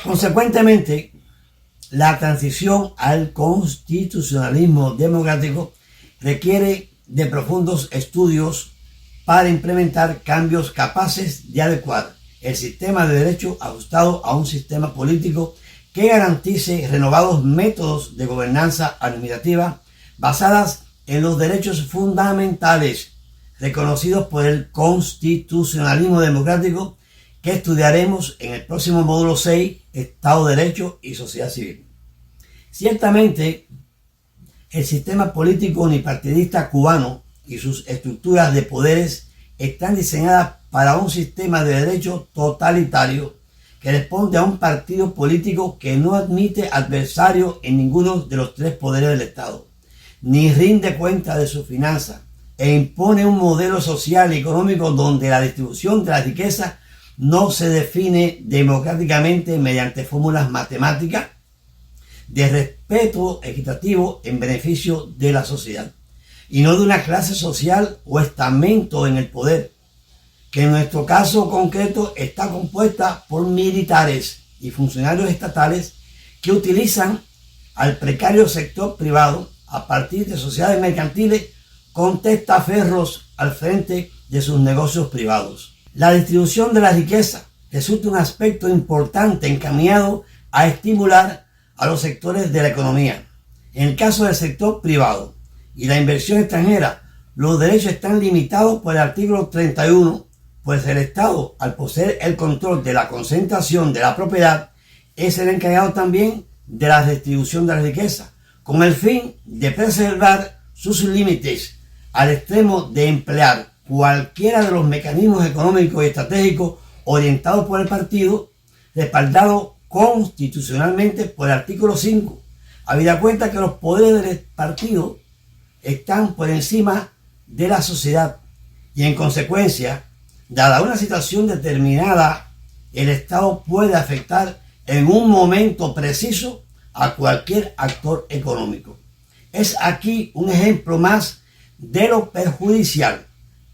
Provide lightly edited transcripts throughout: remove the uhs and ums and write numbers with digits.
Consecuentemente, la transición al constitucionalismo democrático requiere de profundos estudios para implementar cambios capaces de adecuar el sistema de derecho ajustado a un sistema político que garantice renovados métodos de gobernanza administrativa basadas en los derechos fundamentales reconocidos por el constitucionalismo democrático, que estudiaremos en el próximo módulo 6, Estado de Derecho y Sociedad Civil. Ciertamente, el sistema político unipartidista cubano y sus estructuras de poderes están diseñadas para un sistema de derecho totalitario que responde a un partido político que no admite adversario en ninguno de los tres poderes del Estado, ni rinde cuenta de sus finanzas, e impone un modelo social y económico donde la distribución de la riqueza no se define democráticamente mediante fórmulas matemáticas de respeto equitativo en beneficio de la sociedad, y no de una clase social o estamento en el poder, que en nuestro caso concreto está compuesta por militares y funcionarios estatales que utilizan al precario sector privado a partir de sociedades mercantiles con testaferros al frente de sus negocios privados. La distribución de la riqueza resulta un aspecto importante encaminado a estimular a los sectores de la economía. En el caso del sector privado y la inversión extranjera, los derechos están limitados por el artículo 31, pues el Estado, al poseer el control de la concentración de la propiedad, es el encargado también de la distribución de la riqueza, con el fin de preservar sus límites al extremo de emplear cualquiera de los mecanismos económicos y estratégicos orientados por el partido, respaldado constitucionalmente por el artículo 5, habida cuenta que los poderes del partido están por encima de la sociedad y, en consecuencia, dada una situación determinada, el Estado puede afectar en un momento preciso a cualquier actor económico. Es aquí un ejemplo más de lo perjudicial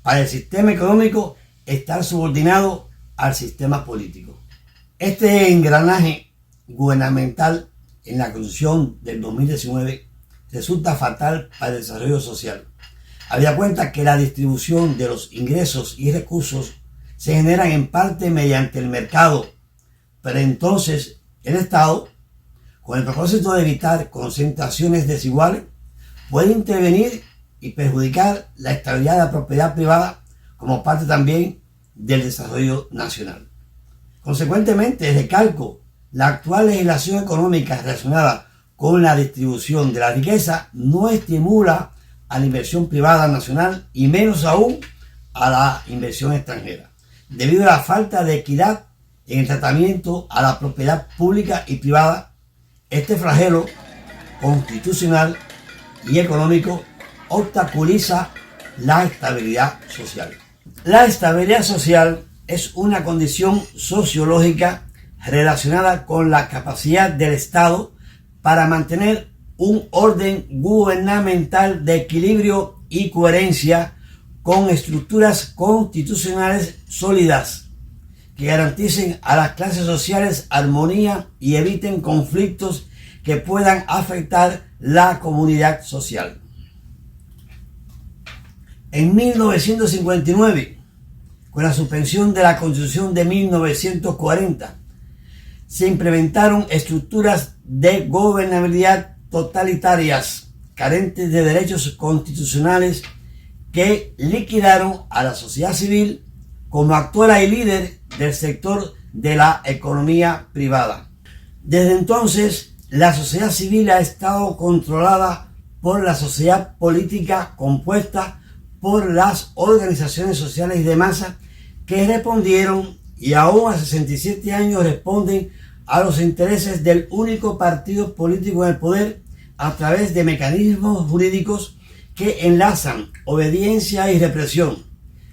para el sistema económico estar subordinado al sistema político. Este engranaje gubernamental en la Constitución del 2019 resulta fatal para el desarrollo social, habida cuenta que la distribución de los ingresos y recursos se generan en parte mediante el mercado, pero entonces el Estado, con el propósito de evitar concentraciones desiguales, puede intervenir y perjudicar la estabilidad de la propiedad privada como parte también del desarrollo nacional. Consecuentemente, recalco, la actual legislación económica relacionada con la distribución de la riqueza no estimula a la inversión privada nacional y menos aún a la inversión extranjera, debido a la falta de equidad en el tratamiento a la propiedad pública y privada. Este flagelo constitucional y económico obstaculiza la estabilidad social. La estabilidad social es una condición sociológica relacionada con la capacidad del Estado para mantener un orden gubernamental de equilibrio y coherencia con estructuras constitucionales sólidas que garanticen a las clases sociales armonía y eviten conflictos que puedan afectar la comunidad social. En 1959, con la suspensión de la Constitución de 1940, se implementaron estructuras de gobernabilidad totalitarias, carentes de derechos constitucionales, que liquidaron a la sociedad civil como actora y líder del sector de la economía privada. Desde entonces, la sociedad civil ha estado controlada por la sociedad política compuesta por las organizaciones sociales y de masa que respondieron y aún a 67 años responden a los intereses del único partido político en el poder a través de mecanismos jurídicos que enlazan obediencia y represión.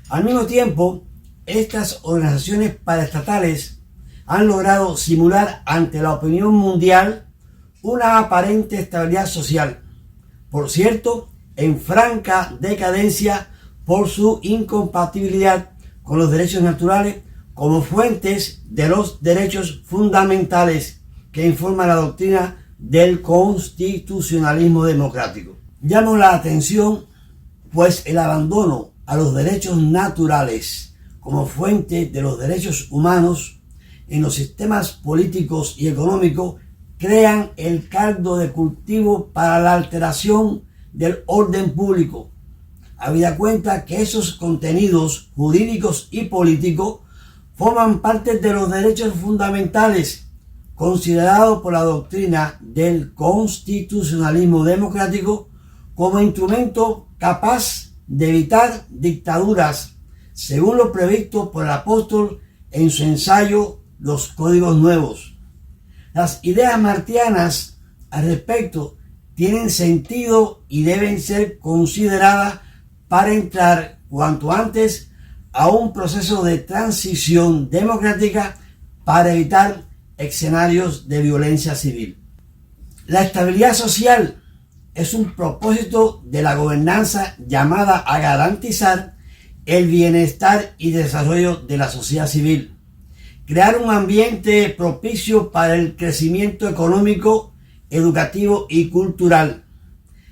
Al mismo tiempo, estas organizaciones paraestatales han logrado simular ante la opinión mundial una aparente estabilidad social, por cierto, en franca decadencia por su incompatibilidad con los derechos naturales, como fuentes de los derechos fundamentales que informa la doctrina del constitucionalismo democrático. Llamo la atención, pues el abandono a los derechos naturales como fuente de los derechos humanos en los sistemas políticos y económicos crean el caldo de cultivo para la alteración del orden público, habida cuenta que esos contenidos jurídicos y políticos forman parte de los derechos fundamentales considerados por la doctrina del constitucionalismo democrático como instrumento capaz de evitar dictaduras, según lo previsto por el apóstol en su ensayo Los Códigos Nuevos. Las ideas martianas al respecto tienen sentido y deben ser consideradas para entrar cuanto antes a un proceso de transición democrática para evitar escenarios de violencia civil. La estabilidad social es un propósito de la gobernanza llamada a garantizar el bienestar y desarrollo de la sociedad civil, crear un ambiente propicio para el crecimiento económico, educativo y cultural,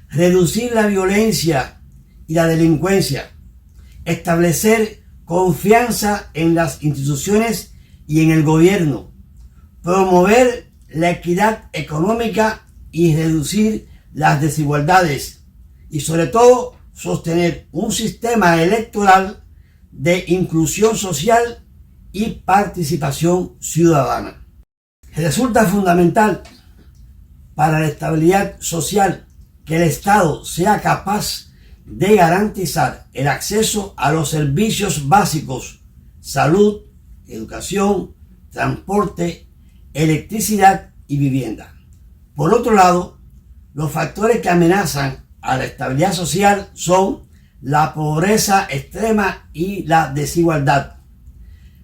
reducir la violencia y la delincuencia, establecer confianza en las instituciones y en el gobierno, promover la equidad económica y reducir las desigualdades y sobre todo sostener un sistema electoral de inclusión social y participación ciudadana. Resulta fundamental para la estabilidad social que el Estado sea capaz de garantizar el acceso a los servicios básicos, salud, educación, transporte, electricidad y vivienda. Por otro lado, los factores que amenazan a la estabilidad social son la pobreza extrema y la desigualdad,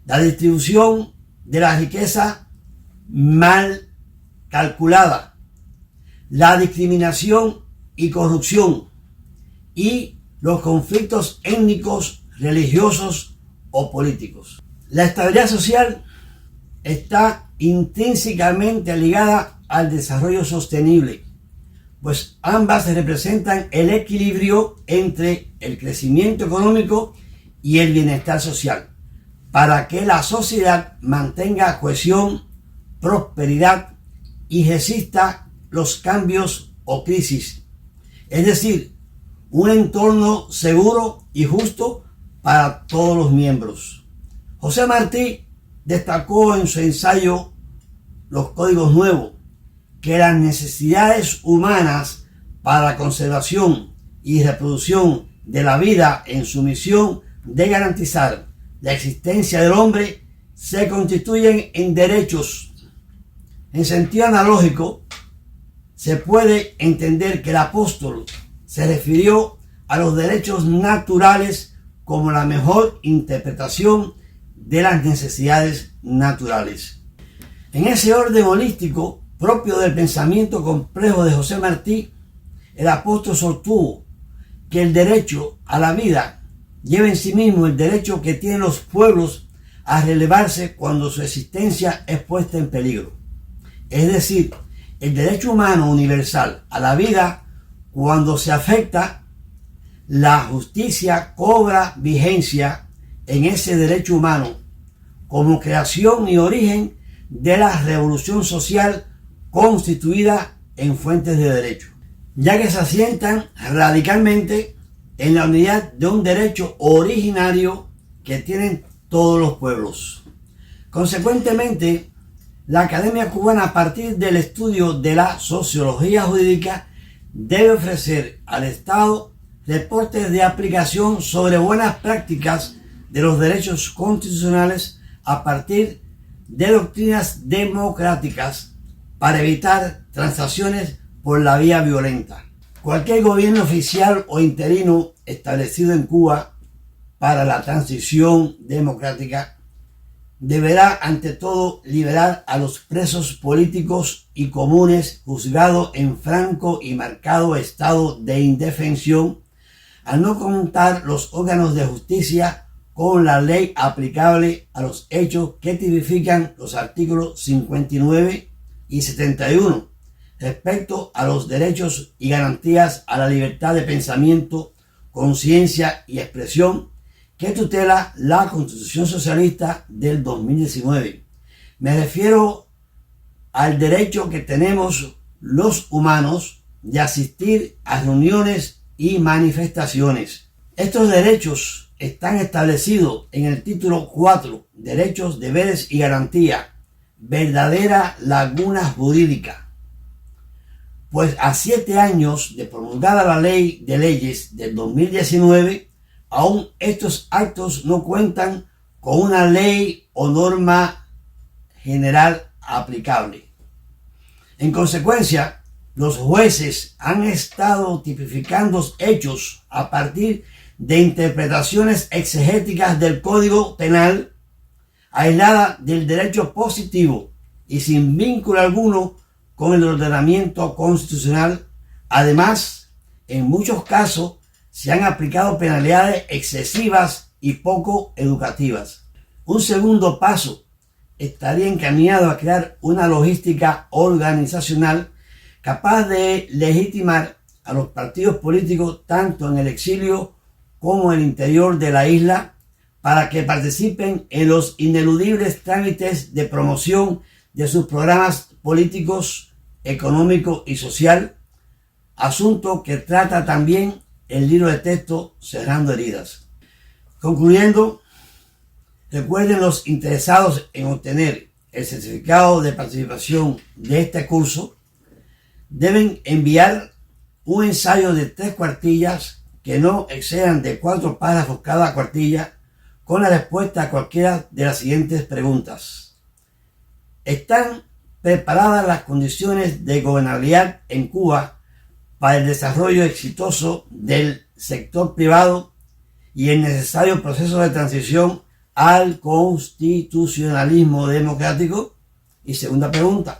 la distribución de la riqueza mal calculada, la discriminación y corrupción y los conflictos étnicos, religiosos o políticos. La estabilidad social está intrínsecamente ligada al desarrollo sostenible, pues ambas representan el equilibrio entre el crecimiento económico y el bienestar social, para que la sociedad mantenga cohesión, prosperidad y resista los cambios o crisis. Es decir, un entorno seguro y justo para todos los miembros. José Martí destacó en su ensayo Los Códigos Nuevos que las necesidades humanas para la conservación y reproducción de la vida en su misión de garantizar la existencia del hombre se constituyen en derechos. En sentido analógico, se puede entender que el apóstol se refirió a los derechos naturales como la mejor interpretación de las necesidades naturales. En ese orden holístico propio del pensamiento complejo de José Martí, el apóstol sostuvo que el derecho a la vida lleva en sí mismo el derecho que tienen los pueblos a relevarse cuando su existencia es puesta en peligro. Es decir, el derecho humano universal a la vida, cuando se afecta, la justicia cobra vigencia en ese derecho humano como creación y origen de la revolución social constituida en fuentes de derecho, ya que se asientan radicalmente en la unidad de un derecho originario que tienen todos los pueblos. Consecuentemente, la Academia Cubana, a partir del estudio de la sociología jurídica, debe ofrecer al Estado reportes de aplicación sobre buenas prácticas de los derechos constitucionales a partir de doctrinas democráticas para evitar transacciones por la vía violenta. Cualquier gobierno oficial o interino establecido en Cuba para la transición democrática deberá ante todo liberar a los presos políticos y comunes juzgados en franco y marcado estado de indefensión, al no contar los órganos de justicia con la ley aplicable a los hechos que tipifican los artículos 59 y 71 respecto a los derechos y garantías a la libertad de pensamiento, conciencia y expresión que tutela la Constitución Socialista del 2019. Me refiero al derecho que tenemos los humanos de asistir a reuniones y manifestaciones. Estos derechos están establecidos en el título 4, Derechos, Deberes y Garantía, verdadera laguna jurídica. Pues a 7 años de promulgada la Ley de Leyes del 2019, aún estos actos no cuentan con una ley o norma general aplicable. En consecuencia, los jueces han estado tipificando hechos a partir de interpretaciones exegéticas del Código Penal, aislada del derecho positivo y sin vínculo alguno con el ordenamiento constitucional. Además, en muchos casos se han aplicado penalidades excesivas y poco educativas. Un segundo paso estaría encaminado a crear una logística organizacional capaz de legitimar a los partidos políticos tanto en el exilio como en el interior de la isla para que participen en los ineludibles trámites de promoción de sus programas políticos, económico y social, asunto que trata también el libro de texto Cerrando Heridas. Concluyendo, recuerden los interesados en obtener el certificado de participación de este curso, deben enviar un ensayo de 3 cuartillas que no excedan de 4 párrafos cada cuartilla con la respuesta a cualquiera de las siguientes preguntas. ¿Están preparadas las condiciones de gobernabilidad en Cuba para el desarrollo exitoso del sector privado y el necesario proceso de transición al constitucionalismo democrático? Y segunda pregunta,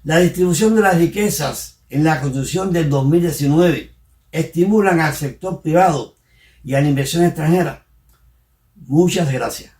¿la distribución de las riquezas en la Constitución del 2019 estimulan al sector privado y a la inversión extranjera? Muchas gracias.